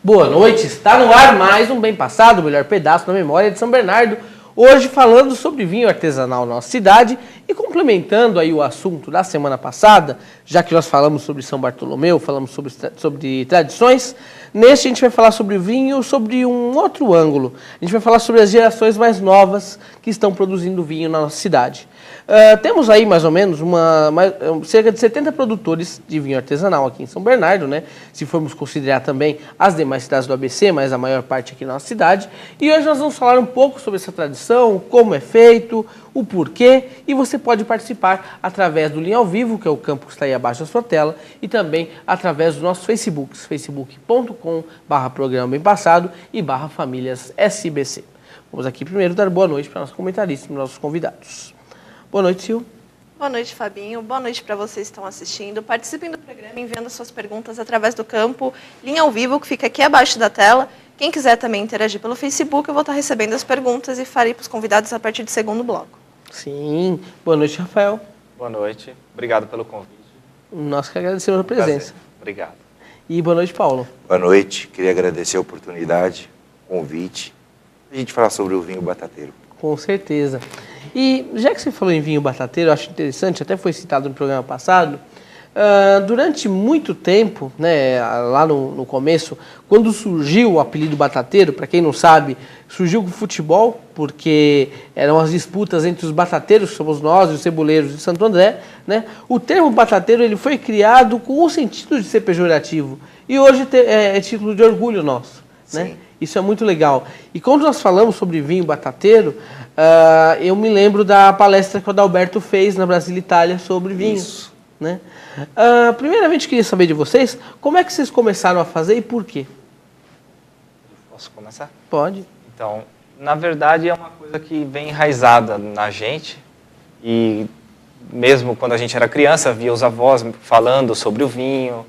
Boa noite, está no ar mais um Bem Passado, o melhor pedaço da memória de São Bernardo. Hoje falando sobre vinho artesanal na nossa cidade e complementando aí o assunto da semana passada, já que nós falamos sobre São Bartolomeu, falamos sobre tradições, neste a gente vai falar sobre vinho, sobre um outro ângulo. A gente vai falar sobre as gerações mais novas que estão produzindo vinho na nossa cidade. Temos aí mais ou menos cerca de 70 produtores de vinho artesanal aqui em São Bernardo, né? Se formos considerar também as demais cidades do ABC, mas a maior parte aqui na nossa cidade. E hoje nós vamos falar um pouco sobre essa tradição, como é feito, o porquê, e você pode participar através do Linha ao Vivo, que é o campo que está aí abaixo da sua tela, e também através dos nossos Facebooks, facebook.com/programa Bem Passado e /famílias SBC. Vamos aqui primeiro dar boa noite para nossos comentaristas e nossos convidados. Boa noite, Sil. Boa noite, Fabinho. Boa noite para vocês que estão assistindo. Participem do programa enviando suas perguntas através do campo Linha ao Vivo, que fica aqui abaixo da tela. Quem quiser também interagir pelo Facebook, eu vou estar recebendo as perguntas e farei para os convidados a partir do segundo bloco. Sim. Boa noite, Rafael. Boa noite. Obrigado pelo convite. Nós que agradecemos a presença. Prazer. Obrigado. E boa noite, Paulo. Boa noite. Queria agradecer a oportunidade, o convite, a gente falar sobre o vinho batateiro. Com certeza. E já que você falou em vinho batateiro, eu acho interessante, até foi citado no programa passado, durante muito tempo, né, lá no começo, quando surgiu o apelido batateiro, para quem não sabe, surgiu com o futebol, porque eram as disputas entre os batateiros, que somos nós, e os ceboleiros de Santo André, né? O termo batateiro ele foi criado com o sentido de ser pejorativo, e hoje é título de orgulho nosso, né? Isso é muito legal. E quando nós falamos sobre vinho batateiro, eu me lembro da palestra que o Adalberto fez na Brasília Itália sobre vinhos. Isso. Né? Primeiramente, queria saber de vocês, como é que vocês começaram a fazer e por quê? Posso começar? Pode. Então, na verdade, é uma coisa que vem enraizada na gente. E mesmo quando a gente era criança, via os avós falando sobre o vinho.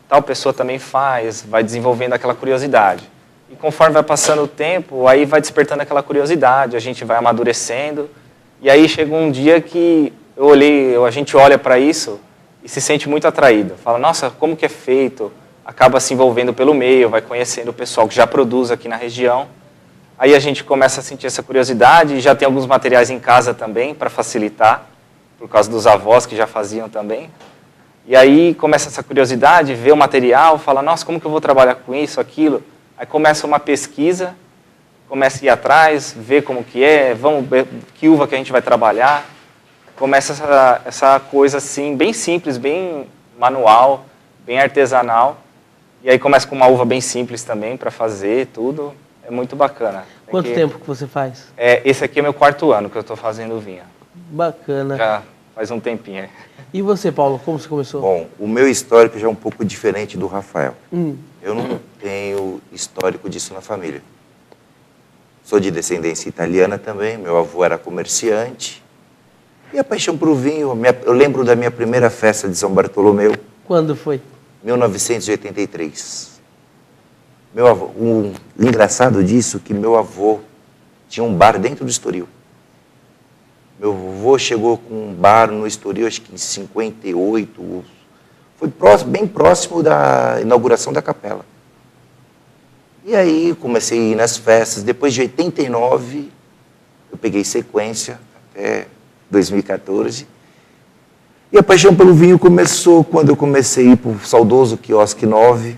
Tal pessoa também faz, vai desenvolvendo aquela curiosidade. E conforme vai passando o tempo, aí vai despertando aquela curiosidade, a gente vai amadurecendo. E aí chega um dia que a gente olha para isso e se sente muito atraído. Fala, nossa, como que é feito? Acaba se envolvendo pelo meio, vai conhecendo o pessoal que já produz aqui na região. Aí a gente começa a sentir essa curiosidade e já tem alguns materiais em casa também para facilitar, por causa dos avós que já faziam também. E aí começa essa curiosidade, vê o material, fala, nossa, como que eu vou trabalhar com isso, aquilo? Aí começa uma pesquisa, começa a ir atrás, ver como que é, vamos ver que uva que a gente vai trabalhar. Começa essa coisa assim, bem simples, bem manual, bem artesanal. E aí começa com uma uva bem simples também para fazer tudo. É muito bacana. Quanto tempo que você faz? Esse aqui é meu 4º ano que eu estou fazendo vinho. Bacana. Já faz um tempinho. E você, Paulo, como você começou? Bom, o meu histórico já é um pouco diferente do Rafael. Eu não tenho histórico disso na família. Sou de descendência italiana também, meu avô era comerciante. E a paixão por vinho, eu lembro da minha primeira festa de São Bartolomeu. Quando foi? 1983. Meu avô, o engraçado disso é que meu avô tinha um bar dentro do Estoril. Meu avô chegou com um bar no Estoril, acho que em 58, foi bem próximo da inauguração da capela. E aí comecei a ir nas festas, depois de 89, eu peguei sequência até 2014. E a paixão pelo vinho começou quando eu comecei a ir para o saudoso Quiosque 9,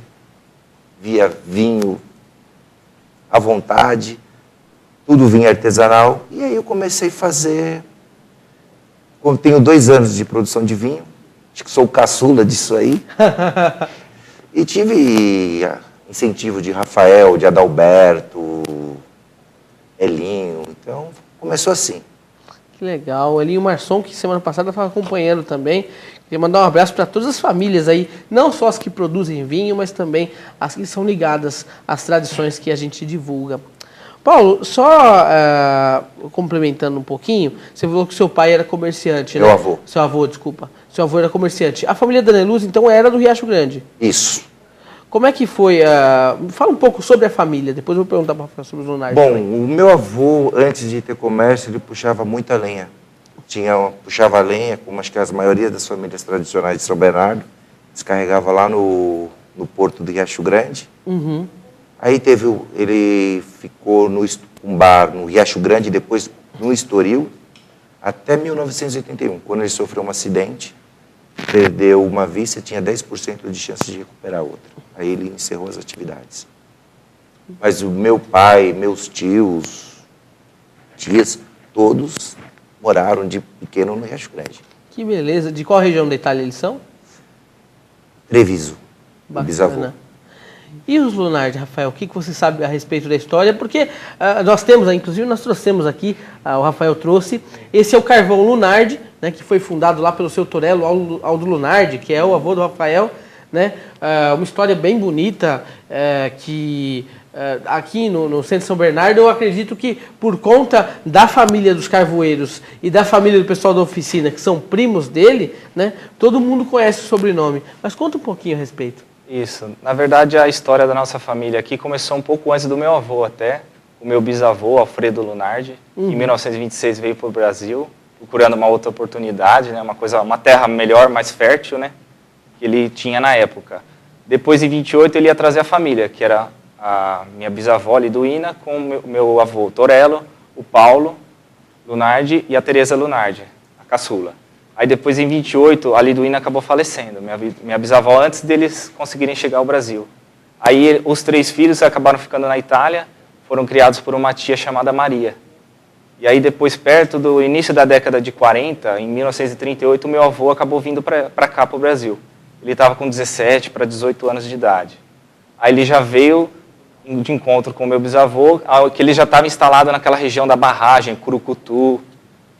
via vinho à vontade, tudo vinho artesanal. E aí eu comecei a fazer, como tenho 2 anos de produção de vinho, acho que sou o caçula disso aí, e tive incentivo de Rafael, de Adalberto, Elinho, então começou assim. Que legal. Elinho Marçom, que semana passada estava acompanhando também. Queria mandar um abraço para todas as famílias aí, não só as que produzem vinho, mas também as que são ligadas às tradições que a gente divulga. Paulo, só complementando um pouquinho, você falou que seu pai era comerciante, né? Meu avô. Seu avô, desculpa. Seu avô era comerciante. A família Daneluz, então, era do Riacho Grande? Isso. Como é que foi? Fala um pouco sobre a família, depois eu vou perguntar para sobre os Lunardi. Bom, o meu avô, antes de ter comércio, ele puxava muita lenha. Puxava lenha, como acho que a maioria das famílias tradicionais de São Bernardo, descarregava lá no no Porto do Riacho Grande. Uhum. Aí ele ficou um bar no Riacho Grande, depois no Estoril, até 1981, quando ele sofreu um acidente, perdeu uma vista e tinha 10% de chance de recuperar outra. Aí ele encerrou as atividades. Mas o meu pai, meus tios, tias, todos moraram de pequeno no Riacho Grande. Que beleza. De qual região da Itália eles são? Treviso, o Bacana. bisavô. E os Lunardi, Rafael, o que você sabe a respeito da história? Porque nós temos, inclusive nós trouxemos aqui, o Rafael trouxe, esse é o carvão Lunardi, né, que foi fundado lá pelo seu Torello Aldo Lunardi, que é o avô do Rafael, né? Uma história bem bonita, que aqui no centro de São Bernardo, eu acredito que por conta da família dos carvoeiros e da família do pessoal da oficina, que são primos dele, né, todo mundo conhece o sobrenome. Mas conta um pouquinho a respeito. Isso. Na verdade, a história da nossa família aqui começou um pouco antes do meu avô até. O meu bisavô, Alfredo Lunardi, em 1926 veio para o Brasil, procurando uma outra oportunidade, né, uma terra melhor, mais fértil, né, que ele tinha na época. Depois, em 28, ele ia trazer a família, que era a minha bisavó, Liduína, com o meu avô, Torello, o Paulo Lunardi e a Teresa Lunardi, a caçula. Aí depois, em 28, a Liduína acabou falecendo, minha bisavó, antes deles conseguirem chegar ao Brasil. Aí os 3 filhos acabaram ficando na Itália, foram criados por uma tia chamada Maria. E aí depois, perto do início da década de 40, em 1938, meu avô acabou vindo para cá, para o Brasil. Ele estava com 17 para 18 anos de idade. Aí ele já veio de encontro com o meu bisavô, que ele já estava instalado naquela região da barragem, Curucutu,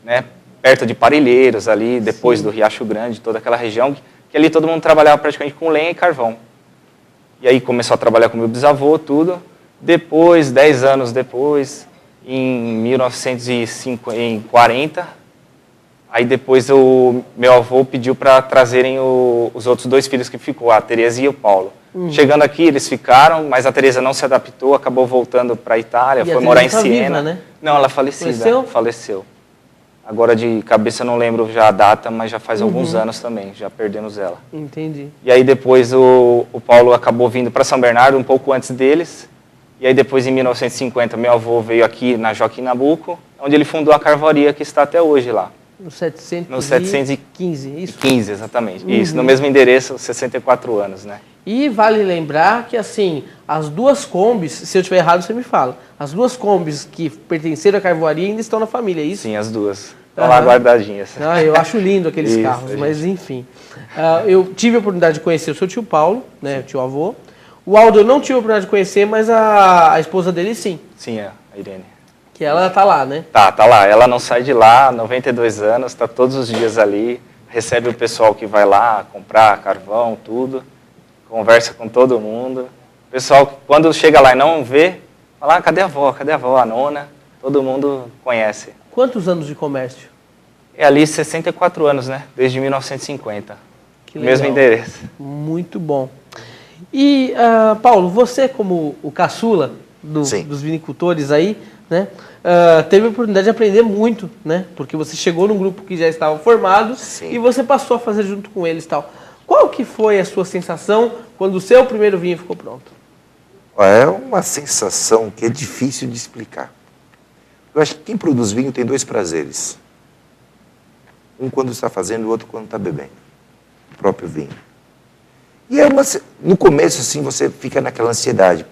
né, perto de Parelheiros, ali, depois do Riacho Grande, toda aquela região, que ali todo mundo trabalhava praticamente com lenha e carvão. E aí começou a trabalhar com meu bisavô, tudo. Depois, 10 anos depois, em 1940, aí depois o meu avô pediu para trazerem os outros 2 filhos que ficou, a Teresa e o Paulo. Chegando aqui, eles ficaram, mas a Teresa não se adaptou, acabou voltando para a Itália, foi morar em Siena. Viva, né? Não, ela é falecida. Faleceu. Agora, de cabeça, eu não lembro já a data, mas já faz alguns anos também, já perdemos ela. Entendi. E aí depois o Paulo acabou vindo para São Bernardo, um pouco antes deles. E aí depois, em 1950, meu avô veio aqui na Joaquim Nabuco, onde ele fundou a carvoaria que está até hoje lá. No 715, No 715, isso? 15, exatamente. Isso, no mesmo endereço, 64 anos, né? E vale lembrar que, assim, as 2 Kombis, se eu estiver errado, você me fala, as 2 Kombis que pertenceram à carvoaria ainda estão na família, é isso? Sim, as 2. Estão lá guardadinhas. Eu acho lindo aqueles Isso, carros, mas enfim. Eu tive a oportunidade de conhecer o seu tio Paulo, né, o tio avô. O Aldo eu não tive a oportunidade de conhecer, mas a esposa dele sim. Sim, a Irene. Que ela tá lá, né? Tá lá. Ela não sai de lá, 92 anos, está todos os dias ali, recebe o pessoal que vai lá comprar carvão, tudo, conversa com todo mundo. O pessoal, quando chega lá e não vê, fala, cadê a avó, a nona? Todo mundo conhece. Quantos anos de comércio? É ali 64 anos, né? Desde 1950. Que legal. Mesmo endereço. Muito bom. E, Paulo, você como o caçula dos vinicultores aí, né, teve a oportunidade de aprender muito, né? Porque você chegou num grupo que já estava formado e você passou a fazer junto com eles e tal. Qual que foi a sua sensação quando o seu primeiro vinho ficou pronto? É uma sensação que é difícil de explicar. Eu acho que quem produz vinho tem 2 prazeres. Um quando está fazendo, o outro quando está bebendo. O próprio vinho. E no começo, assim, você fica naquela ansiedade.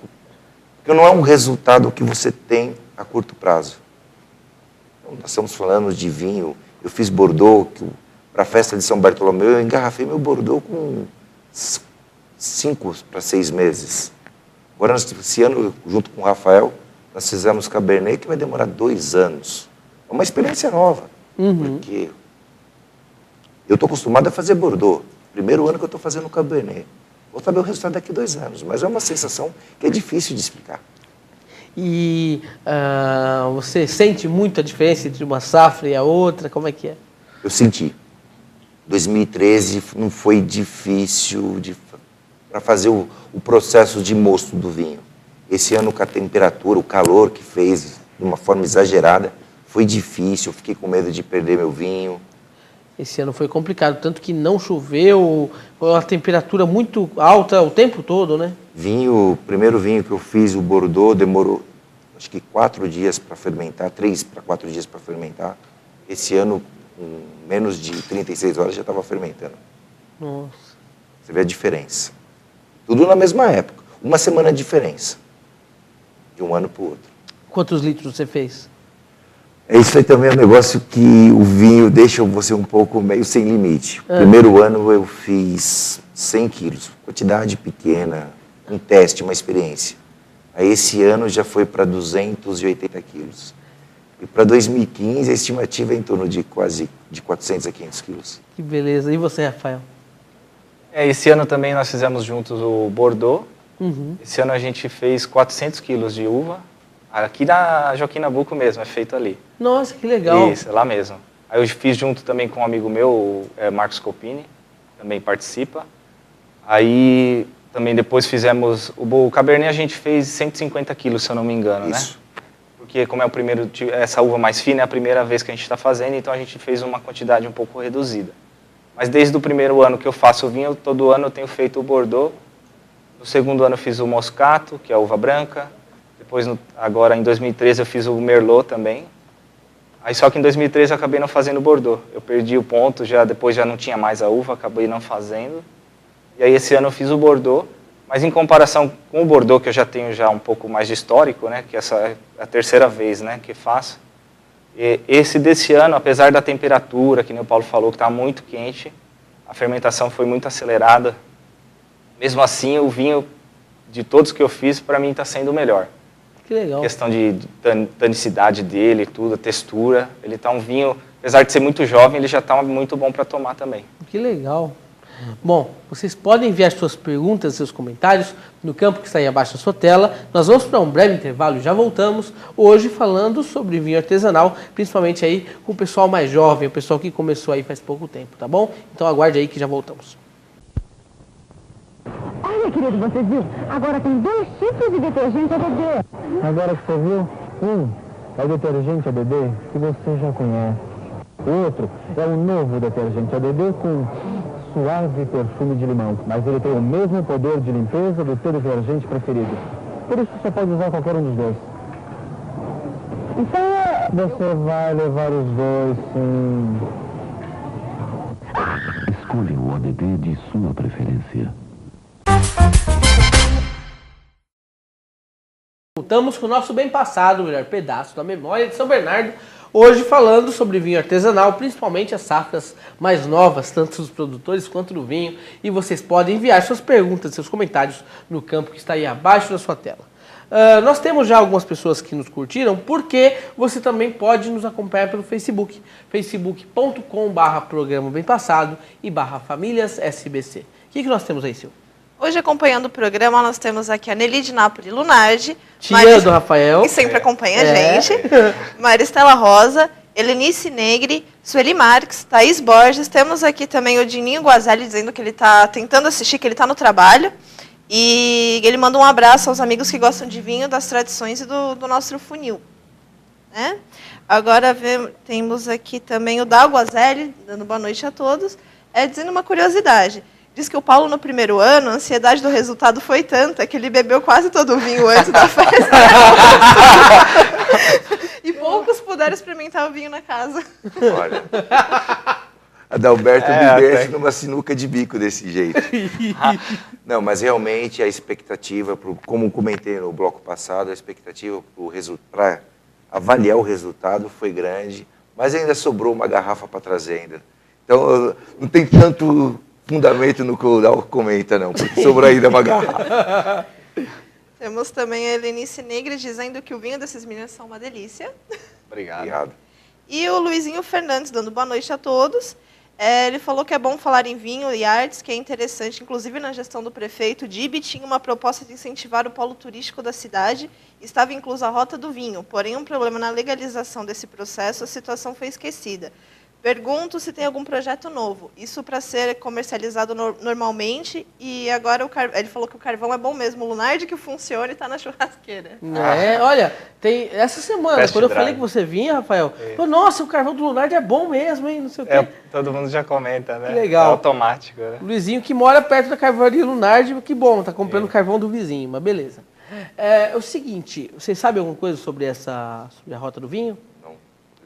Porque não é um resultado que você tem a curto prazo. Então, nós estamos falando de vinho. Eu fiz Bordeaux, para a festa de São Bartolomeu, eu engarrafei meu Bordeaux com 5 para 6 meses. Agora, esse ano, junto com o Rafael, nós fizemos Cabernet, que vai demorar 2 anos. É uma experiência nova, porque eu estou acostumado a fazer Bordeaux. Primeiro ano que eu estou fazendo Cabernet. Vou saber o resultado daqui a 2 anos, mas é uma sensação que é difícil de explicar. E você sente muito a diferença entre uma safra e a outra? Como é que é? Eu senti. 2013 não foi difícil para fazer o processo de mosto do vinho. Esse ano, com a temperatura, o calor que fez de uma forma exagerada, foi difícil, eu fiquei com medo de perder meu vinho. Esse ano foi complicado, tanto que não choveu, foi uma temperatura muito alta o tempo todo, né? O primeiro vinho que eu fiz, o Bordeaux, demorou acho que 4 dias para fermentar, 3 para 4 dias para fermentar. Esse ano, com menos de 36 horas, já estava fermentando. Nossa. Você vê a diferença. Tudo na mesma época. Uma semana de diferença. De um ano para o outro. Quantos litros você fez? Isso aí também é um negócio que o vinho deixa você um pouco meio sem limite. Primeiro ano eu fiz 100 quilos. Quantidade pequena, um teste, uma experiência. Aí esse ano já foi para 280 quilos. E para 2015 a estimativa é em torno de quase de 400 a 500 quilos. Que beleza. E você, Rafael? Esse ano também nós fizemos juntos o Bordeaux. Uhum. Esse ano a gente fez 400 quilos de uva. Aqui na Joaquim Nabuco mesmo, é feito ali. Nossa, que legal. Isso, é lá mesmo. Aí eu fiz junto também com um amigo meu, o Marcos Copini, também participa. Aí também depois fizemos, o Cabernet a gente fez 150 quilos, se eu não me engano, Isso. né? Porque como é o primeiro, essa uva mais fina é a primeira vez que a gente está fazendo, então a gente fez uma quantidade um pouco reduzida. Mas desde o primeiro ano que eu faço o vinho, todo ano eu tenho feito o Bordeaux. No segundo ano eu fiz o Moscato, que é a uva branca. Depois, agora em 2013, eu fiz o Merlot também. Aí só que em 2013 eu acabei não fazendo o Bordeaux. Eu perdi o ponto, depois já não tinha mais a uva, acabei não fazendo. E aí esse ano eu fiz o Bordeaux. Mas em comparação com o Bordeaux, que eu já tenho já um pouco mais de histórico, né, que essa é a terceira vez, né, que faço. E esse desse ano, apesar da temperatura, que nem o Paulo falou, que está muito quente, a fermentação foi muito acelerada. Mesmo assim, o vinho, de todos que eu fiz, para mim está sendo o melhor. Que legal. A questão de tanicidade dele, tudo, a textura. Ele está um vinho, apesar de ser muito jovem, ele já está muito bom para tomar também. Que legal. Bom, vocês podem enviar suas perguntas, seus comentários no campo que está aí abaixo da sua tela. Nós vamos para um breve intervalo e já voltamos. Hoje falando sobre vinho artesanal, principalmente aí com o pessoal mais jovem, o pessoal que começou aí faz pouco tempo, tá bom? Então aguarde aí que já voltamos. Olha, querido, você viu? Agora tem 2 tipos de detergente ADD. Agora que você viu, é o detergente ADD que você já conhece. O outro é o novo detergente ADD com suave perfume de limão, mas ele tem o mesmo poder de limpeza do seu detergente preferido. Por isso você pode usar qualquer um dos dois. Então, Você vai levar os dois, sim. Escolha o ADD de sua preferência. Voltamos com o nosso bem passado, o melhor pedaço da memória de São Bernardo. Hoje falando sobre vinho artesanal, principalmente as safras mais novas, tanto dos produtores quanto do vinho. E vocês podem enviar suas perguntas, seus comentários no campo que está aí abaixo da sua tela. Nós temos já algumas pessoas que nos curtiram, porque você também pode nos acompanhar pelo Facebook, facebook.com/programa bem passado e /famílias SBC. O que nós temos aí, Silvio? Hoje, acompanhando o programa, nós temos aqui a Nelly de Nápoles Lunardi. Tia do Rafael. Que sempre acompanha a gente. Maristela Rosa, Helenice Negri, Sueli Marques, Thaís Borges. Temos aqui também o Dininho Guazelli dizendo que ele está tentando assistir, que ele está no trabalho. E ele manda um abraço aos amigos que gostam de vinho, das tradições e do nosso funil. Né? Agora temos aqui também o Dal Guazelli, dando boa noite a todos, dizendo uma curiosidade. Diz que o Paulo, no primeiro ano, a ansiedade do resultado foi tanta que ele bebeu quase todo o vinho antes da festa. E poucos puderam experimentar o vinho na casa. Olha, Adalberto me desce numa sinuca de bico desse jeito. Não, mas realmente a expectativa, como comentei no bloco passado, a expectativa para avaliar o resultado foi grande, mas ainda sobrou uma garrafa para trazer ainda. Então, não tem tanto fundamento no que o Dal comenta, não, porque sobrou ainda uma garrafa. Temos também a Helenice Negri dizendo que o vinho desses meninos são uma delícia. Obrigado. E o Luizinho Fernandes dando boa noite a todos. Ele falou que é bom falar em vinho e artes, que é interessante, inclusive na gestão do prefeito, Dibi tinha uma proposta de incentivar o polo turístico da cidade, estava inclusa a Rota do Vinho, porém um problema na legalização desse processo, a situação foi esquecida. Pergunto se tem algum projeto novo. Isso para ser comercializado normalmente. E agora ele falou que o carvão é bom mesmo. O Lunardi que funciona e está na churrasqueira. Olha, tem essa semana, Test quando eu drive. falei que você vinha, Rafael, falou, nossa, o carvão do Lunardi é bom mesmo, hein? Não sei o quê. Todo mundo já comenta, né? Que legal. É automático, né? O Luizinho que mora perto da carvoaria Lunardi, que bom, tá comprando carvão do vizinho, mas beleza. É o seguinte, vocês sabem alguma coisa sobre a Rota do Vinho? Não,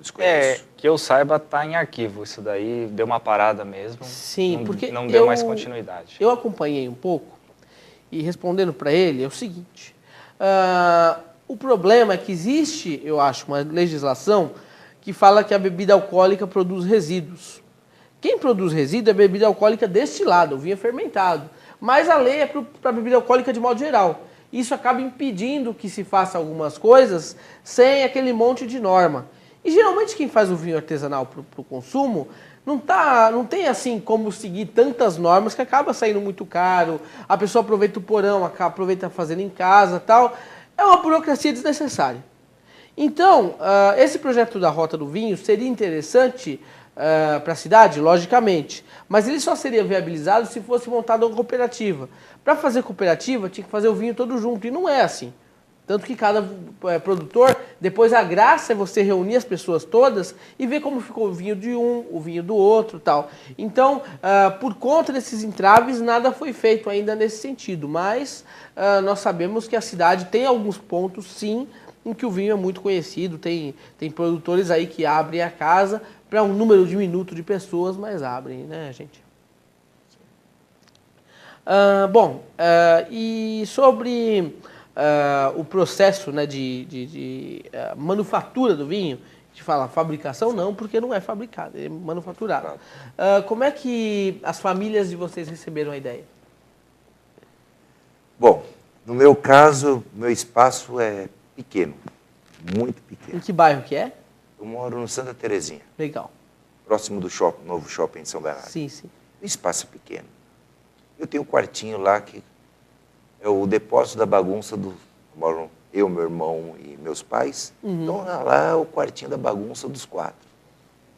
desconheço. Que eu saiba, tá em arquivo. Isso daí deu uma parada mesmo. Sim, porque não deu mais continuidade. Eu acompanhei um pouco e respondendo para ele é o seguinte, o problema é que existe, eu acho, uma legislação que fala que a bebida alcoólica produz resíduos. Quem produz resíduo é bebida alcoólica destilada, o vinho é fermentado. Mas a lei é para bebida alcoólica de modo geral. Isso acaba impedindo que se faça algumas coisas sem aquele monte de norma. E geralmente quem faz o vinho artesanal para o consumo não tem assim como seguir tantas normas que acaba saindo muito caro, a pessoa aproveita o porão, aproveita fazendo em casa tal. É uma burocracia desnecessária. Então, esse projeto da Rota do Vinho seria interessante para a cidade, logicamente, mas ele só seria viabilizado se fosse montada uma cooperativa. Para fazer cooperativa, tinha que fazer o vinho todo junto, e não é assim. Tanto que cada produtor, depois a graça é você reunir as pessoas todas e ver como ficou o vinho de um, o vinho do outro e tal. Então, por conta desses entraves, nada foi feito ainda nesse sentido, mas nós sabemos que a cidade tem alguns pontos, sim, em que o vinho é muito conhecido, tem produtores aí que abrem a casa para um número diminuto de pessoas, mas abrem, né, gente? E sobre o processo, né, de manufatura do vinho, a gente fala fabricação não, porque não é fabricado, é manufaturado. Como é que as famílias de vocês receberam a ideia? Bom, no meu caso, meu espaço é pequeno, muito pequeno. Em que bairro que é? Eu moro no Santa Terezinha, Legal. próximo do novo shopping de São Bernardo. Sim, sim. O espaço é pequeno. Eu tenho um quartinho lá que é o depósito da bagunça moram eu, meu irmão e meus pais. Então lá é o quartinho da bagunça dos 4.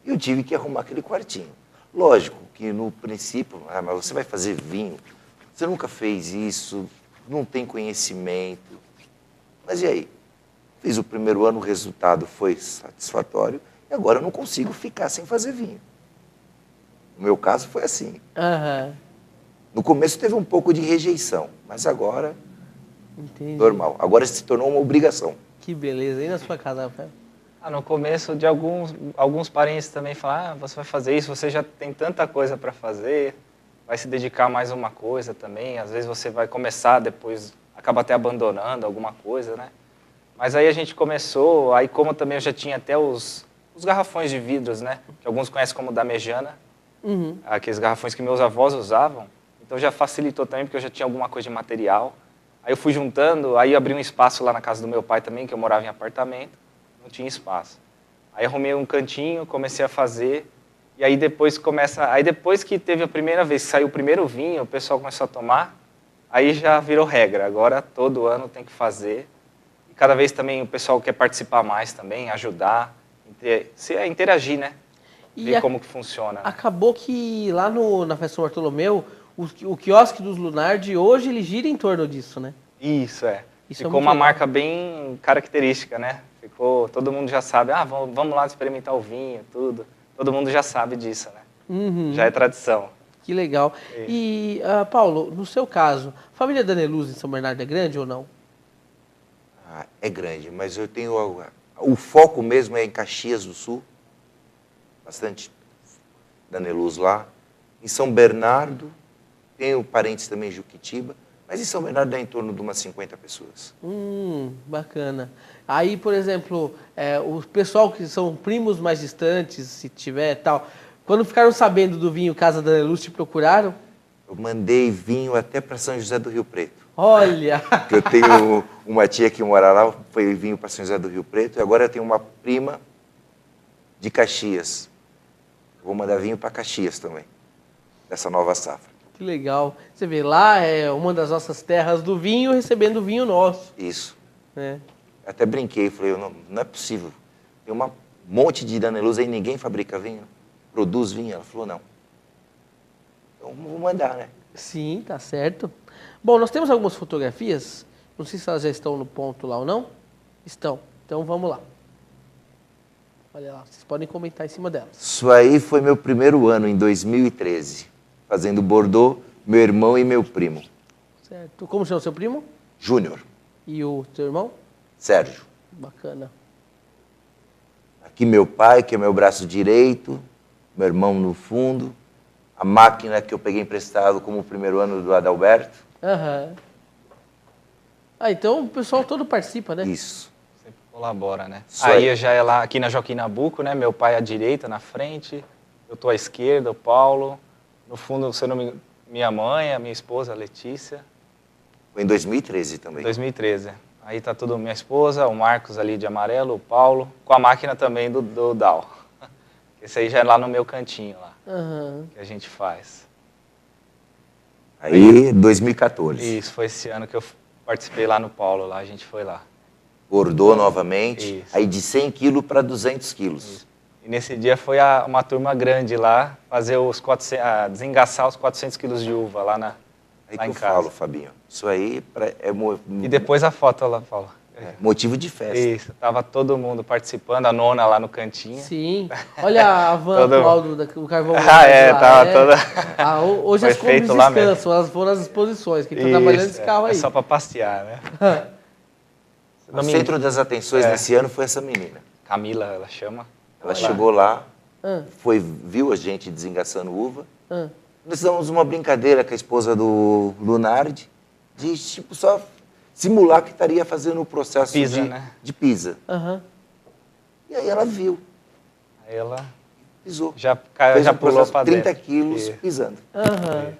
Eu tive que arrumar aquele quartinho. Lógico que no princípio, mas você vai fazer vinho, você nunca fez isso, não tem conhecimento. Mas e aí? Fiz o primeiro ano, o resultado foi satisfatório e agora eu não consigo ficar sem fazer vinho. No meu caso foi assim. No começo teve um pouco de rejeição, mas agora, Entendi. normal. Agora se tornou uma obrigação. Que beleza. E na sua casa, Rafael? No começo, de alguns parentes também falaram, você vai fazer isso, você já tem tanta coisa para fazer, vai se dedicar mais a uma coisa também, às vezes você vai começar, depois acaba até abandonando alguma coisa, né? Mas aí a gente começou, aí como também eu já tinha até os garrafões de vidros, né? Que alguns conhecem como damejana, aqueles garrafões que meus avós usavam, então já facilitou também, porque eu já tinha alguma coisa de material. Aí eu fui juntando, aí abri um espaço lá na casa do meu pai também, que eu morava em apartamento, não tinha espaço. Aí arrumei um cantinho, comecei a fazer, e aí depois depois que teve a primeira vez, que saiu o primeiro vinho, o pessoal começou a tomar, aí já virou regra, agora todo ano tem que fazer. E cada vez também o pessoal quer participar mais também, ajudar, interagir, né? Ver como que funciona. Acabou que lá na Festa São Bartolomeu, o quiosque dos Lunardi, hoje ele gira em torno disso, né? Isso, Isso ficou uma marca bem característica, né? Todo mundo já sabe, vamos lá experimentar o vinho, tudo. Todo mundo já sabe disso, né? Já é tradição. Que legal. E, Paulo, no seu caso, a família Daneluz em São Bernardo é grande ou não? É grande, mas eu tenho... O foco mesmo é em Caxias do Sul, bastante Daneluz lá. Em São Bernardo, tenho parentes também em Juquitiba, mas em São Bernardo dá em torno de umas 50 pessoas. Bacana. Aí, por exemplo, o pessoal que são primos mais distantes, se tiver tal, quando ficaram sabendo do vinho Casa Daneluz, te procuraram? Eu mandei vinho até para São José do Rio Preto. Olha! Eu tenho uma tia que mora lá, foi vinho para São José do Rio Preto, e agora eu tenho uma prima de Caxias. Eu vou mandar vinho para Caxias também, dessa nova safra. Que legal. Você vê, lá é uma das nossas terras do vinho, recebendo vinho nosso. Isso. É. Até brinquei, falei, não é possível. Tem um monte de Daneluz aí, ninguém fabrica vinho. produz vinho? Ela falou, não. Então, vou mandar, né? Sim, tá certo. Bom, nós temos algumas fotografias. Não sei se elas já estão no ponto lá ou não. Estão. Então, vamos lá. Olha lá, vocês podem comentar em cima delas. Isso aí foi meu primeiro ano, em 2013. Fazendo Bordeaux, meu irmão e meu primo. Certo. Como chama o seu primo? Júnior, E o seu irmão? Sérgio. Bacana. Aqui meu pai, que é meu braço direito, meu irmão no fundo, a máquina que eu peguei emprestado como primeiro ano do Adalberto. Aham. Ah, então o pessoal todo participa, né? Isso. Sempre colabora, né? Isso Aí aí. eu já é lá, aqui na Joaquim Nabuco, né? Meu pai à direita, na frente. Eu tô à esquerda, o Paulo. No fundo, se eu não me... minha mãe, a minha esposa, a Letícia. Foi em 2013 também. 2013. Aí tá tudo minha esposa, o Marcos ali de amarelo, o Paulo, com a máquina também do Dal. Esse aí já é lá no meu cantinho lá, Aham. que a gente faz. Aí, 2014. Isso, foi esse ano que eu participei lá no Paulo, lá a gente foi lá. Bordeaux novamente. Isso. Aí de 100 quilos para 200 quilos. E nesse dia foi uma turma grande lá, fazer os 400, desengaçar os 400 quilos de uva lá, Aí lá que em eu casa. falo, Fabinho. Isso aí é E depois a foto lá, Paulo. motivo de festa. Isso, tava todo mundo participando, a nona lá no cantinho. Sim. Olha a van Todo- atual do Carvão. Ah, é, lá, tava né? toda... Ah, hoje Foi as Kombis feito lá mesmo. descansam, elas foram às exposições. Quem está trabalhando nesse carro aí. É só para passear, né? O centro das atenções nesse ano foi essa menina. Camila, ela chama. Ela chegou lá, Ah, viu a gente desengaçando uva. ah. Nós fizemos uma brincadeira com a esposa do Lunardi, de tipo só simular que estaria fazendo o processo Pisa, de, né? de pisa. Aham. E aí ela viu, Aí ela pisou. já, caiu, Fez já um pulou processo para 30 dentro. quilos E pisando. Aham.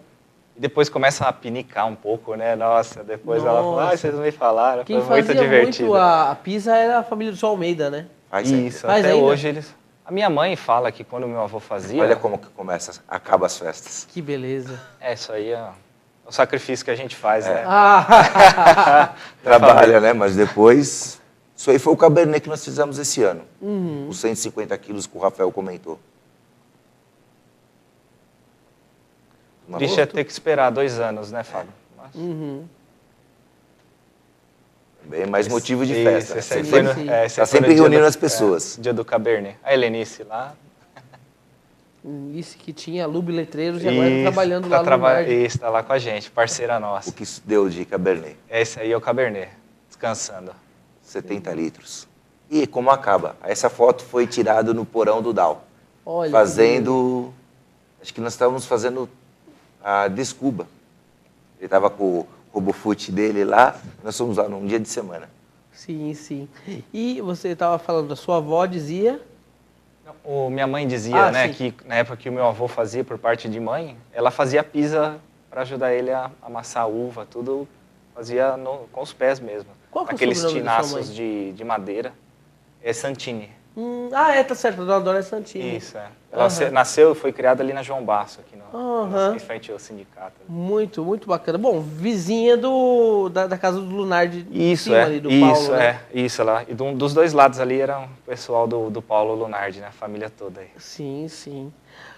depois começa a pinicar um pouco, né? Nossa, depois ela fala, Nossa. vocês não me falaram. Quem Foi muito fazia divertido. muito a pisa era a família do João Almeida, né? Faz aí. Isso, Faz até ainda? hoje eles... A minha mãe fala que quando meu avô fazia... Olha como que começa, acaba as festas. Que beleza. Isso aí é o sacrifício que a gente faz, né? Ah, Trabalha, né? Mas depois... Isso aí foi o Cabernet que nós fizemos esse ano. Uhum. Os 150 quilos que o Rafael comentou. Uma Triste é ter que esperar 2 anos, né, Fábio? Mas... uhum. Bem mais motivo de Isso, festa. esse aí Sim, foi sim. esse Tá aí foi sempre no dia reunindo do- as pessoas. Dia do Cabernet. A Helenice lá. Isso que tinha Lube Letreiros e agora está Isso, trabalhando tá lá no Lunardi. Isso, tá lá com a gente, parceira nossa. O que isso deu de Cabernet? Esse aí é o Cabernet, descansando. 70 litros. E como acaba? Essa foto foi tirada no porão do Dal. Olha, Fazendo... Acho que nós estávamos fazendo a Descuba. Ele estava com o RoboFoot dele lá. Nós fomos lá num dia de semana. sim, sim. E você estava falando da sua avó, dizia... Minha mãe dizia, Ah, né, sim. que na época que o meu avô fazia por parte de mãe, ela fazia pisa para ajudar ele a amassar a uva, tudo fazia com os pés mesmo. Qual que é o Aqueles sobrenome da sua tinaços de madeira. É Santini. tá certo, a dona Dora Santini. Isso, é. Ela Aham. nasceu e foi criada ali na João Basso, aqui Aham. em frente ao sindicato. Muito, muito bacana. Bom, vizinha da casa do Lunardi, em Isso, cima é. ali do Isso, Paulo, né? Isso, lá. E dos dois lados ali era o pessoal do Paulo Lunardi, né? A família toda aí. Sim, sim.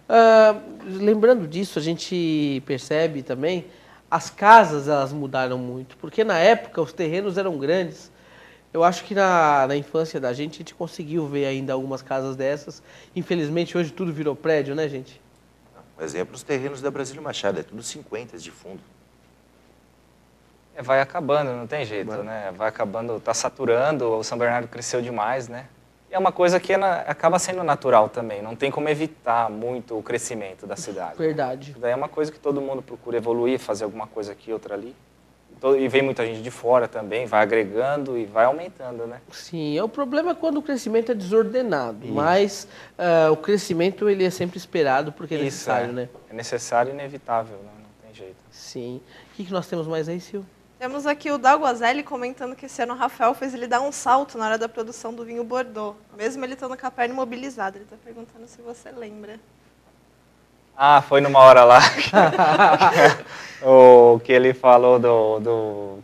Ah, lembrando disso, a gente percebe também, as casas elas mudaram muito, porque na época os terrenos eram grandes. Eu acho que na infância da gente, a gente conseguiu ver ainda algumas casas dessas. Infelizmente, hoje tudo virou prédio, né, gente? Por exemplo, os terrenos da Brasília Machado. É tudo 50 de fundo. Vai acabando, não tem jeito, né? Vai acabando, tá saturando, o São Bernardo cresceu demais, né? E é uma coisa que acaba sendo natural também, não tem como evitar muito o crescimento da cidade. Verdade. Isso daí é uma coisa que todo mundo procura evoluir, fazer alguma coisa aqui, outra ali. E vem muita gente de fora também, vai agregando e vai aumentando, né? Sim, o problema é quando o crescimento é desordenado, Isso. mas o crescimento ele é sempre esperado porque é Isso, necessário, né? É necessário e inevitável, né? Não tem jeito. Sim. O que nós temos mais aí, Sil? Temos aqui o Dalguazelli comentando que esse ano o Rafael fez ele dar um salto na hora da produção do vinho Bordeaux, mesmo ele estando com a perna imobilizada. Ele está perguntando se você lembra. Ah, foi numa hora lá. O que ele falou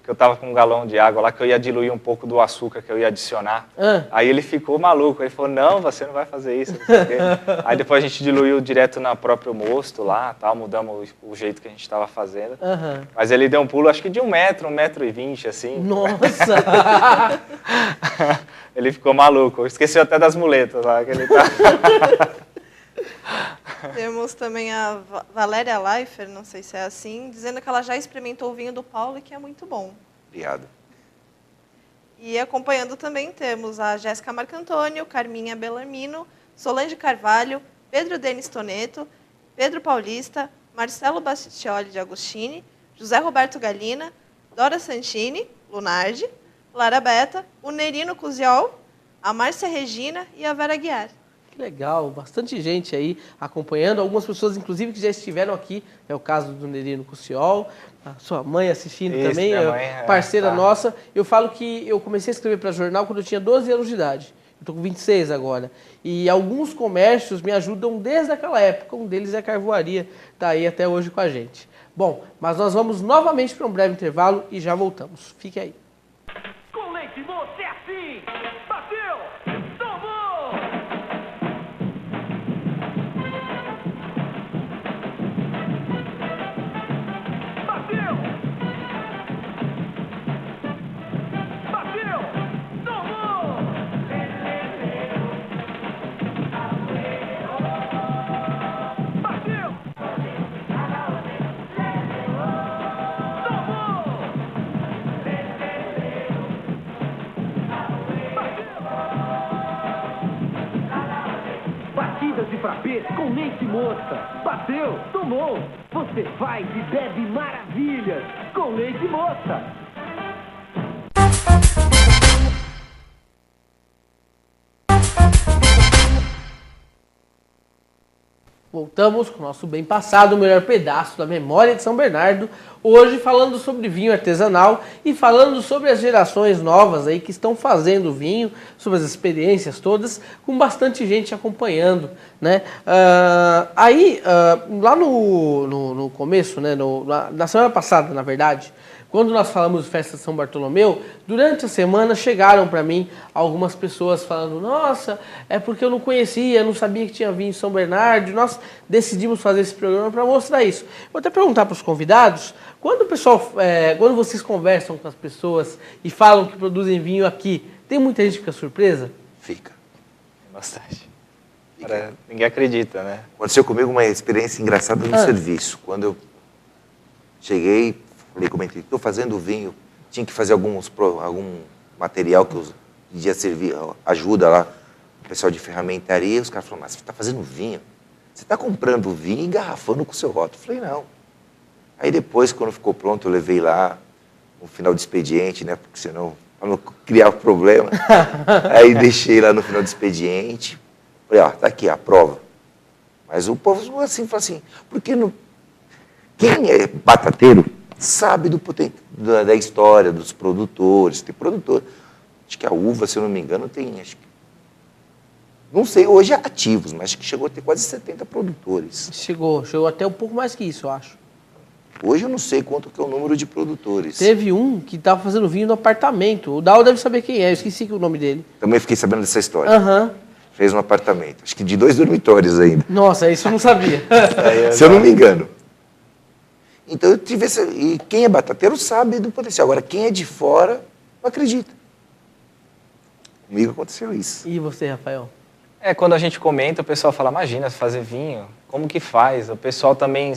que eu tava com um galão de água lá, que eu ia diluir um pouco do açúcar que eu ia adicionar. Aí ele ficou maluco, ele falou, não, você não vai fazer isso, não sei o quê. Aí depois a gente diluiu direto na próprio mosto lá, tal, mudamos o jeito que a gente estava fazendo. Mas ele deu um pulo, acho que de 1 metro, 1,20 m, assim. Nossa! Ele ficou maluco, esqueceu até das muletas lá, que ele tá... Temos também a Valéria Leifer, não sei se é assim, dizendo que ela já experimentou o vinho do Paulo e que é muito bom. Obrigado. E acompanhando também temos a Jéssica Marcantônio, Carminha Bellarmino, Solange Carvalho, Pedro Denis Toneto, Pedro Paulista, Marcelo Bastioli de Agostini, José Roberto Galina, Dora Santini, Lunardi, Lara Beta, o Nerino Cusiol, a Márcia Regina e a Vera Guiar. Legal, bastante gente aí acompanhando, algumas pessoas inclusive que já estiveram aqui, é o caso do Nerino Cusiol, a sua mãe assistindo Isso, também, parceira nossa. Eu falo que eu comecei a escrever para jornal quando eu tinha 12 anos de idade, eu estou com 26 agora, e alguns comércios me ajudam desde aquela época, um deles é a Carvoaria, está aí até hoje com a gente. Bom, mas nós vamos novamente para um breve intervalo e já voltamos, fique aí. Com leite moça é assim, bateu, tomou! Batidas e frappés com leite moça. Bateu, tomou. Você faz e bebe maravilhas com leite moça. Voltamos com o nosso bem passado, o melhor pedaço da memória de São Bernardo, hoje falando sobre vinho artesanal e falando sobre as gerações novas aí que estão fazendo vinho, sobre as experiências todas, com bastante gente acompanhando, né? Lá no começo, né, na semana passada, na verdade, quando nós falamos de Festa de São Bartolomeu, durante a semana chegaram para mim algumas pessoas falando, nossa, é porque eu não conhecia, não sabia que tinha vinho em São Bernardo, nós decidimos fazer esse programa para mostrar isso. Vou até perguntar para os convidados, quando vocês conversam com as pessoas e falam que produzem vinho aqui, tem muita gente que fica surpresa? Fica. Bastante. Ninguém acredita, né? Aconteceu comigo uma experiência engraçada no serviço. Quando eu cheguei, comentei, estou fazendo vinho, tinha que fazer algum material que eu podia servir, ajuda lá, o pessoal de ferramentaria, os caras falaram, mas você está fazendo vinho? Você está comprando vinho e engarrafando com o seu rótulo? Eu falei, não. Aí depois, quando ficou pronto, eu levei lá no final do expediente, né, porque senão, para não criar problema, aí deixei lá no final do expediente, falei, ó, tá aqui a prova. Mas o povo assim, fala assim, porque quem é batateiro sabe da história dos produtores, tem produtor. Acho que a uva, se eu não me engano, tem, acho que, não sei, hoje é ativos, mas acho que chegou a ter quase 70 produtores. Chegou até um pouco mais que isso, eu acho. Hoje eu não sei quanto que é o número de produtores. Teve um que estava fazendo vinho no apartamento, o Dal deve saber quem é, eu esqueci o nome dele. Também fiquei sabendo dessa história. Fez um apartamento, acho que de 2 dormitórios ainda. Nossa, isso eu não sabia. Se eu não me engano. Então eu tive essa... E quem é batateiro sabe do potencial. Agora, quem é de fora, não acredita. Comigo aconteceu isso. E você, Rafael? Quando a gente comenta, o pessoal fala, imagina, fazer vinho, como que faz? O pessoal também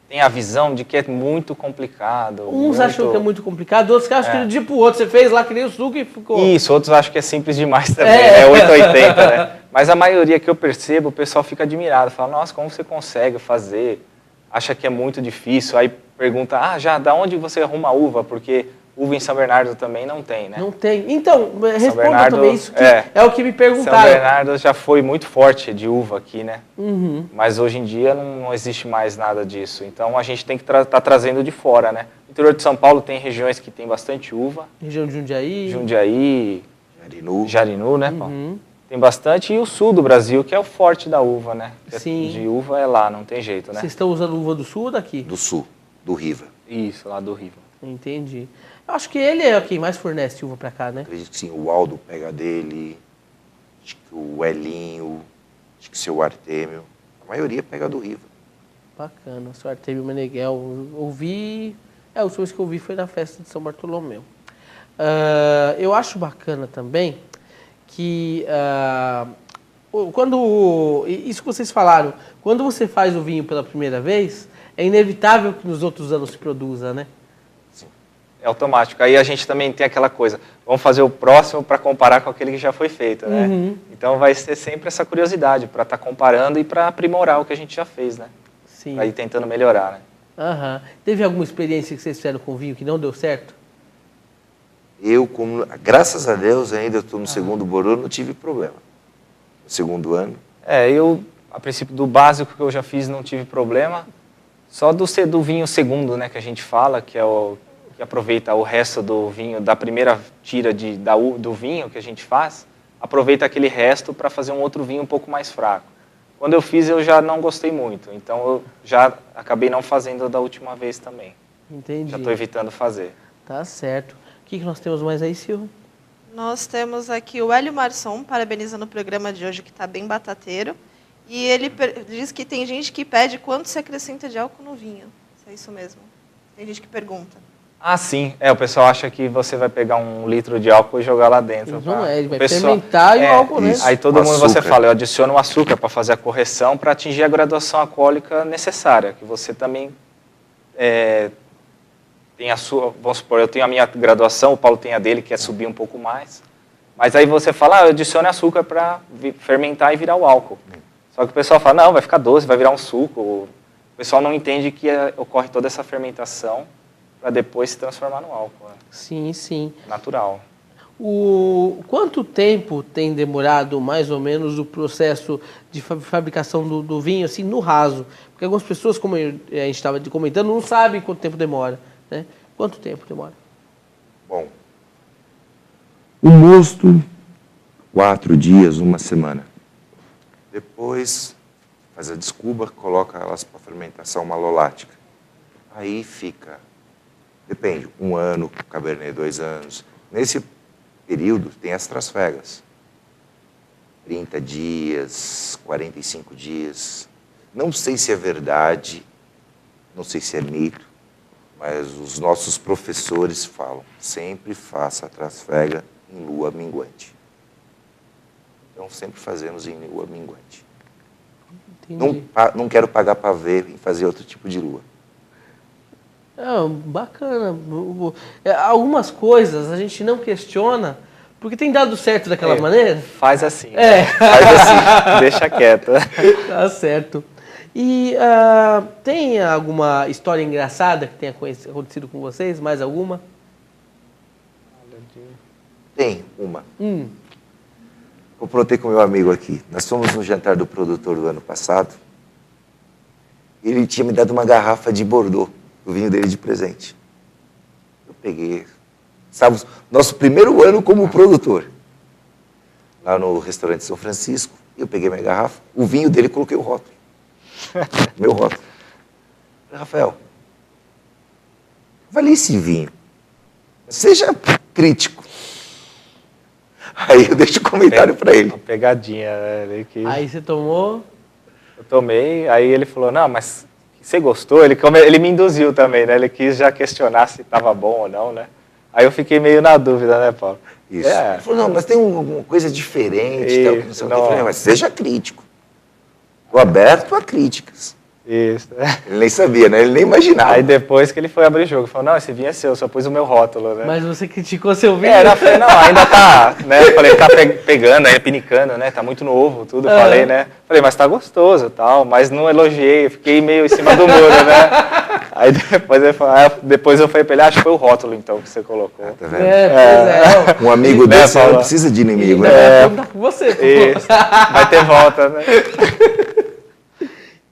tem a visão de que é muito complicado. Uns acham que é muito complicado, outros acham que de um dia pro outro você fez lá que nem o suco e ficou... Isso, outros acham que é simples demais também, é 880, né? Mas a maioria que eu percebo, o pessoal fica admirado, fala, nossa, como você consegue fazer? Acha que é muito difícil, aí pergunta, da onde você arruma uva? Porque uva em São Bernardo também não tem, né? Não tem. Então, responda Bernardo, também isso, que é o que me perguntaram. São Bernardo já foi muito forte de uva aqui, né? Mas hoje em dia não existe mais nada disso. Então a gente tem que tá trazendo de fora, né? No interior de São Paulo tem regiões que tem bastante uva. Região de Jundiaí. Jarinu, né, Paulo? Tem bastante, e o sul do Brasil, que é o forte da uva, né? Sim. De uva é lá, não tem jeito, né? Vocês estão usando uva do sul ou daqui? Do sul, do Riva. Isso, lá do Riva. Entendi. Eu acho que ele é quem mais fornece uva para cá, né? Acredito que sim, o Aldo pega dele, acho que o Elinho, acho que o seu Artêmio. A maioria pega do Riva. Bacana. O seu Artemio Meneghel. Ouvi... a última vez que eu vi foi na festa de São Bartolomeu. Eu acho bacana também que isso que vocês falaram, quando você faz o vinho pela primeira vez, é inevitável que nos outros anos se produza, né? Sim. É automático. Aí a gente também tem aquela coisa, vamos fazer o próximo para comparar com aquele que já foi feito, né? Uhum. Então vai ser sempre essa curiosidade para estar comparando e para aprimorar o que a gente já fez, né? Sim. Para ir tentando melhorar, né? Aham. Teve alguma experiência que vocês fizeram com vinho que não deu certo? Eu, graças a Deus, ainda estou no segundo Borô, não tive problema. No segundo ano. Eu, a princípio do básico que eu já fiz, não tive problema. Só do vinho segundo, né, que a gente fala, que é o que aproveita o resto do vinho, da primeira tira do vinho que a gente faz, aproveita aquele resto para fazer um outro vinho um pouco mais fraco. Quando eu fiz, eu já não gostei muito, então eu já acabei não fazendo da última vez também. Entendi. Já estou evitando fazer. Tá certo. O que nós temos mais aí, Silvio? Nós temos aqui o Hélio Marçom, parabenizando o programa de hoje, que está bem batateiro. E ele diz que tem gente que pede quanto se acrescenta de álcool no vinho. Se é isso mesmo. Tem gente que pergunta. Ah, sim. O pessoal acha que você vai pegar 1 litro de álcool e jogar lá dentro. Não é, ele vai fermentar e o álcool, né? Aí todo mundo, você fala, eu adiciono o açúcar para fazer a correção, para atingir a graduação alcoólica necessária, que você também tem a sua, vamos supor, eu tenho a minha graduação, o Paulo tem a dele, que é subir um pouco mais. Mas aí você fala, eu adiciono açúcar para fermentar e virar o álcool. Só que o pessoal fala, não, vai ficar doce, vai virar um suco. O pessoal não entende que ocorre toda essa fermentação para depois se transformar no álcool. Né? Sim, sim. Natural. Quanto tempo tem demorado, mais ou menos, o processo de fabricação do vinho, assim, no raso? Porque algumas pessoas, como a gente estava comentando, não sabem quanto tempo demora. Né? Quanto tempo demora? Bom, o mosto, 4 dias, 1 semana. Depois, faz a descuba, coloca elas para fermentação malolática. Aí fica, depende, 1 ano, Cabernet 2 anos. Nesse período tem as trasfegas. 30 dias, 45 dias. Não sei se é verdade, não sei se é mito, mas os nossos professores falam, sempre faça a trasfega em lua minguante. Então, sempre fazemos em lua minguante. Não quero pagar para ver e fazer outro tipo de lua. Bacana. Algumas coisas a gente não questiona, porque tem dado certo daquela maneira. Faz assim. Faz assim, deixa quieto. Tá certo. E tem alguma história engraçada que tenha acontecido com vocês? Mais alguma? Tem uma. Confrontei com meu amigo aqui. Nós fomos no jantar do produtor do ano passado. Ele tinha me dado uma garrafa de Bordeaux, o vinho dele de presente. Eu peguei. Estávamos nosso primeiro ano como produtor. Lá no restaurante São Francisco, eu peguei minha garrafa, o vinho dele, coloquei o rótulo. Meu rótulo. Rafael, avalie esse vinho. Seja crítico. Aí eu deixo o comentário para ele. Uma pegadinha, né? Aí você tomou? Eu tomei, aí ele falou, não, mas você gostou? Ele me induziu também, né? Ele quis já questionar se estava bom ou não, né? Aí eu fiquei meio na dúvida, né, Paulo? Isso. Ele falou, não, mas tem alguma coisa diferente, tal, que não sei o que. Eu falei, mas seja crítico. Estou aberto a críticas. Isso. Ele nem sabia, né? Ele nem imaginava. Aí depois que ele foi abrir o jogo, falou, não, esse vinho é seu, eu só pus o meu rótulo, né? Mas você criticou seu vinho? Eu falei, não, ainda tá, né? Eu falei, tá pegando, pinicando, né? Tá muito novo, tudo, falei, né? Falei, mas tá gostoso, tal, mas não elogiei, fiquei meio em cima do muro, né? Aí depois eu falei pra ele, acho que foi o rótulo, então, que você colocou. Tá vendo? Um amigo desse não precisa de inimigo, né? Tá com você, isso. Vai ter volta, né?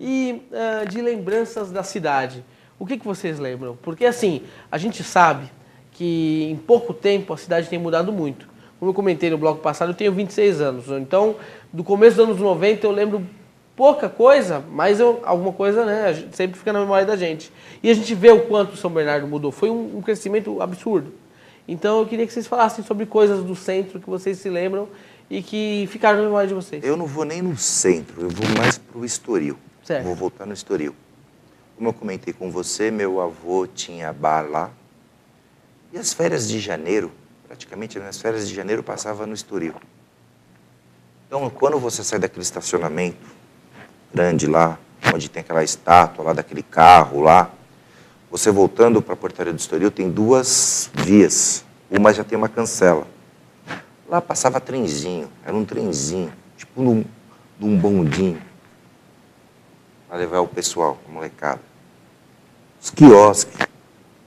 E de lembranças da cidade, o que vocês lembram? Porque assim, a gente sabe que em pouco tempo a cidade tem mudado muito. Como eu comentei no bloco passado, eu tenho 26 anos, então do começo dos anos 90 eu lembro pouca coisa, mas alguma coisa, né, a gente sempre fica na memória da gente. E a gente vê o quanto o São Bernardo mudou. Foi um crescimento absurdo. Então eu queria que vocês falassem sobre coisas do centro que vocês se lembram e que ficaram na memória de vocês. Eu não vou nem no centro, eu vou mais para o Estoril. Certo. Vou voltar no Estoril. Como eu comentei com você, meu avô tinha bar lá. E as férias de janeiro, praticamente as minhas férias de janeiro passava no Estoril. Então, quando você sai daquele estacionamento grande lá, onde tem aquela estátua lá, daquele carro lá, você voltando para a portaria do Estoril, tem 2 vias. Uma já tem uma cancela. Lá passava trenzinho, era um trenzinho, tipo num bondinho, para levar o pessoal, a molecada. Os quiosques.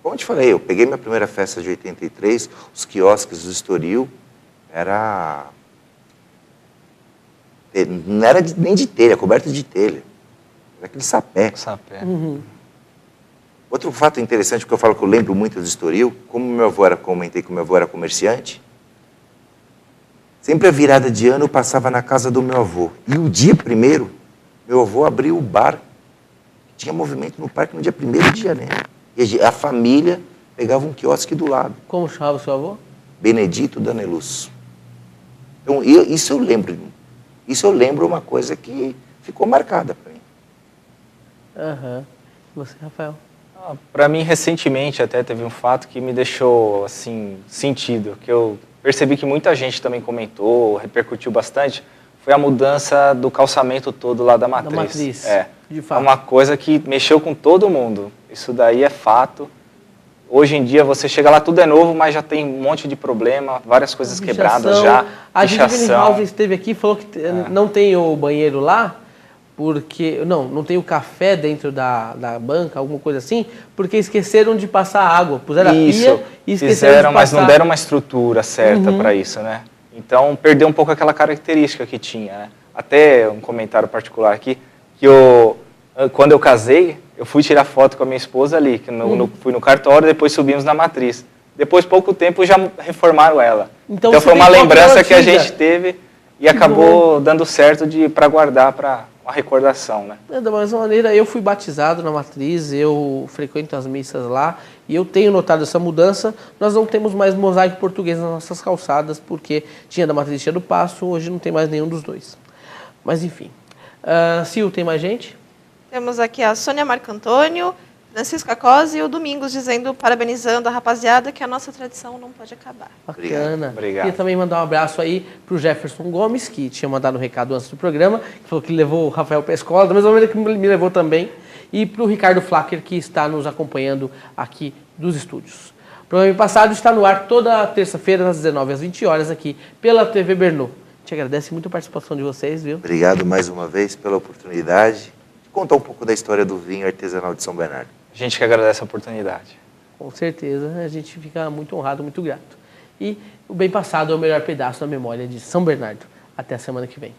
Como eu te falei, eu peguei minha primeira festa de 83, os quiosques do Estoril, não era nem de telha, coberto de telha. Era aquele sapé. Sapé. Outro fato interessante, porque eu falo que eu lembro muito do Estoril, como meu avô comentei que meu avô era comerciante, sempre a virada de ano eu passava na casa do meu avô. E o dia primeiro, meu avô abriu o bar. Tinha movimento no parque no dia 1º de janeiro. E a família pegava um quiosque do lado. Como chamava o seu avô? Benedito Daneluz. Então, isso eu lembro. Isso eu lembro uma coisa que ficou marcada para mim. Aham. Você, Rafael? Para mim, recentemente, até teve um fato que me deixou, assim, sentido, que eu percebi que muita gente também comentou, repercutiu bastante, foi a mudança do calçamento todo lá da Matriz. Da Matriz, de É fato. uma coisa que mexeu com todo mundo. Isso daí é fato. Hoje em dia, você chega lá, tudo é novo, mas já tem um monte de problema, várias coisas quebradas já. A Divine House esteve aqui e falou que não tem o banheiro lá, porque... Não tem o café dentro da banca, alguma coisa assim, porque esqueceram de passar água. Puseram a pia e esqueceram fizeram, de mas passar. não deram uma estrutura certa para isso, né? Então, perdeu um pouco aquela característica que tinha, né? Até um comentário particular aqui, que quando eu casei, eu fui tirar foto com a minha esposa ali, que fui no cartório, depois subimos na Matriz. Depois, pouco tempo, já reformaram ela. Então foi uma lembrança que a gente teve e acabou dando certo para guardar para uma recordação, né? Da mesma maneira, eu fui batizado na Matriz, eu frequento as missas lá e eu tenho notado essa mudança. Nós não temos mais mosaico português nas nossas calçadas, porque tinha da Matriz e tinha do Passo, hoje não tem mais nenhum dos dois. Mas enfim. Sil, tem mais gente? Temos aqui a Sônia Marco Antônio, Francisco Acosi e o Domingos dizendo, parabenizando a rapaziada, que a nossa tradição não pode acabar. Bacana. Obrigado. Queria também mandar um abraço aí pro Jefferson Gomes, que tinha mandado um recado antes do programa, que falou que levou o Rafael para a escola, da mesma maneira que me levou também. E pro Ricardo Flacker, que está nos acompanhando aqui dos estúdios. O programa passado está no ar toda terça-feira, das 19 às 20 horas, aqui pela TV Bernou. Te agradece muito a participação de vocês, viu? Obrigado mais uma vez pela oportunidade de contar um pouco da história do vinho artesanal de São Bernardo. A gente que agradece a oportunidade. Com certeza, a gente fica muito honrado, muito grato. E o bem passado é o melhor pedaço da memória de São Bernardo. Até a semana que vem.